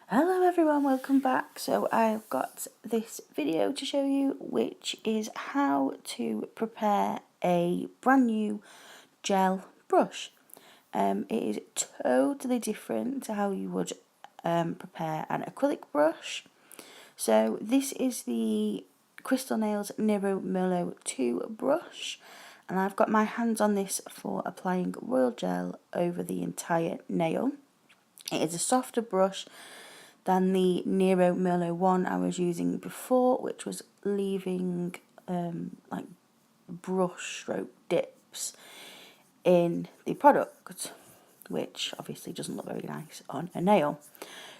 Hello everyone, welcome back. So I've got this video to show you, which is how to prepare a brand new gel brush. It is totally different to how you would prepare an acrylic brush. So this is the Crystal Nails Nero Merlot 2 brush, and I've got my hands on this for applying royal gel over the entire nail. It is a softer brush than the Nero Merlot 1 I was using before, which was leaving like brush stroke dips in the product, which obviously doesn't look very nice on a nail.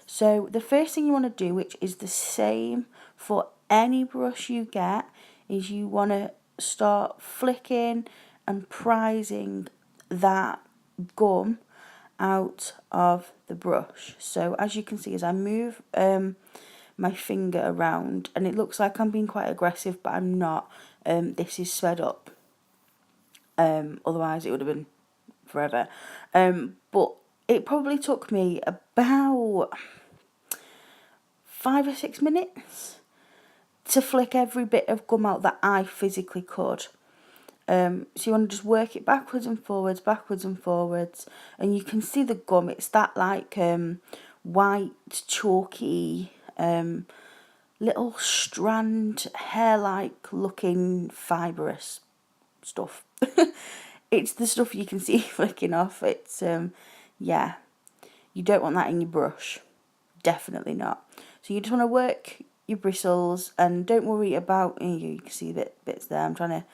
So the first thing you want to do, which is the same for any brush you get, is you want to start flicking and prising that gum out of the brush. So as you can see, as I move my finger around, and it looks like I'm being quite aggressive, but I'm not. This is sped up. Otherwise it would have been forever. But it probably took me about 5 or 6 minutes to flick every bit of gum out that I physically could. So you want to just work it backwards and forwards, and you can see the gum. It's that like white, chalky, little strand, hair-like looking fibrous stuff. It's the stuff you can see flicking off. It's yeah, you don't want that in your brush, definitely not. So you just want to work your bristles, and don't worry about, you can see bits there. I'm trying to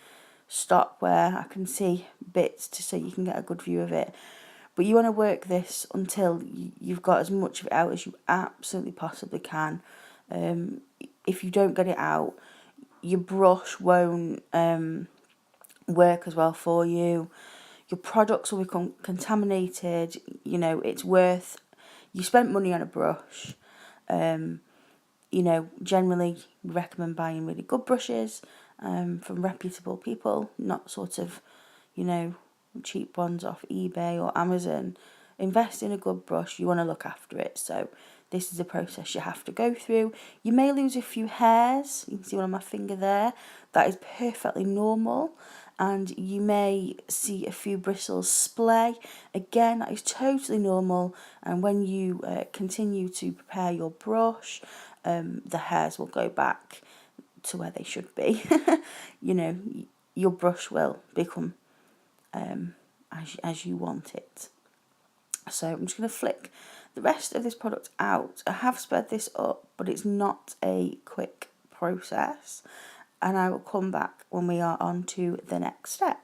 stop where I can see bits so you can get a good view of it. But you want to work this until you've got as much of it out as you absolutely possibly can. If you don't get it out, your brush won't work as well for you. Your products will become contaminated. You know, it's worth, you spent money on a brush. You know, generally we recommend buying really good brushes from reputable people, not sort of, you know, cheap ones off eBay or Amazon. Invest in a good brush. You want to look after it. So this is a process you have to go through. You may lose a few hairs. You can see one on my finger there. That is perfectly normal. And you may see a few bristles splay. Again, that is totally normal. And when you continue to prepare your brush, the hairs will go back to where they should be. You know, your brush will become as you want it. So I'm just going to flick the rest of this product out. I have sped this up, but it's not a quick process, and I will come back when we are on to the next step.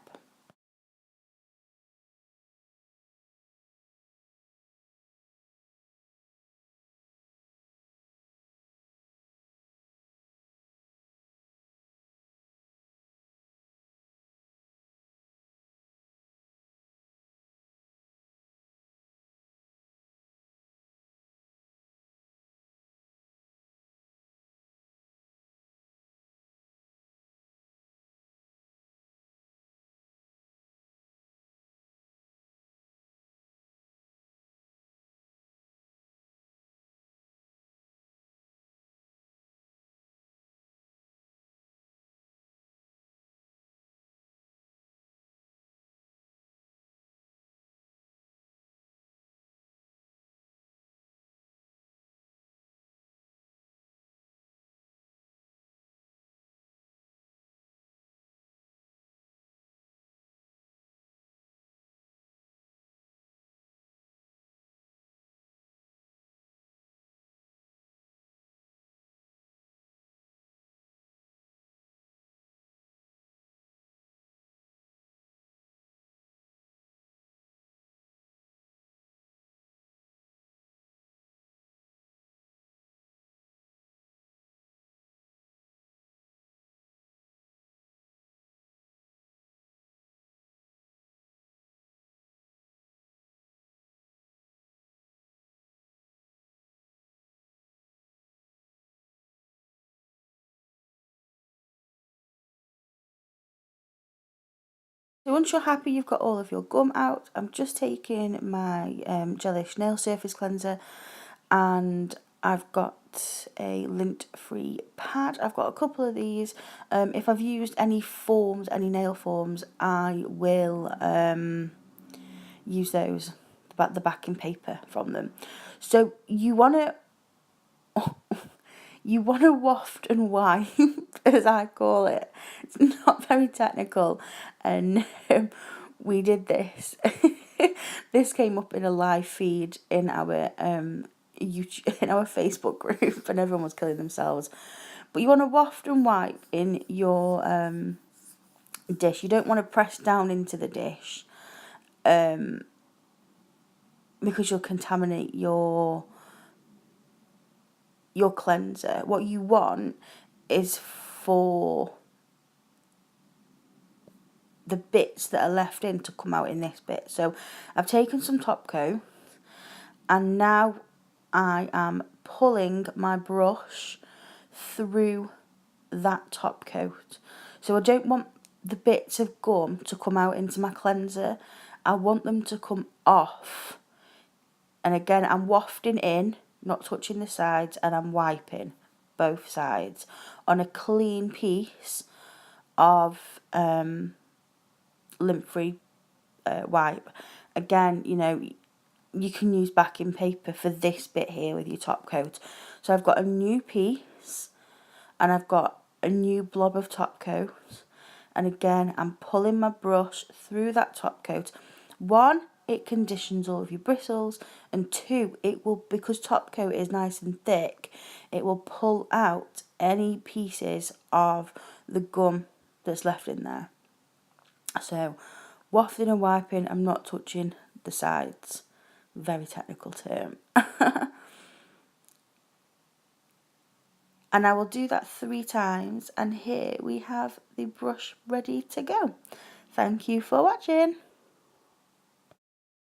So once you're happy you've got all of your gum out, I'm just taking my Gelish nail surface cleanser, and I've got a lint-free pad. I've got a couple of these. If I've used any forms, any nail forms, I will use those, the backing paper from them. So you want to waft and wipe, as I call it. It's not very technical, and we did this. This came up in a live feed in our YouTube, in our Facebook group, and everyone was killing themselves. But you want to waft and wipe in your dish. You don't want to press down into the dish, because you'll contaminate your cleanser. What you want is for the bits that are left in to come out in this bit. So I've taken some top coat, and now I am pulling my brush through that top coat. So I don't want the bits of gum to come out into my cleanser. I want them to come off. And again, I'm wafting in, not touching the sides, and I'm wiping both sides on a clean piece of lint-free wipe. Again, you know, you can use backing paper for this bit here with your top coat. So I've got a new piece, and I've got a new blob of top coat, and again I'm pulling my brush through that top coat. One, it conditions all of your bristles, and two, it will, because top coat is nice and thick, it will pull out any pieces of the gum that's left in there. So wafting and wiping, I'm not touching the sides. Very technical term. And I will do that 3 times, and here we have the brush ready to go. Thank you for watching.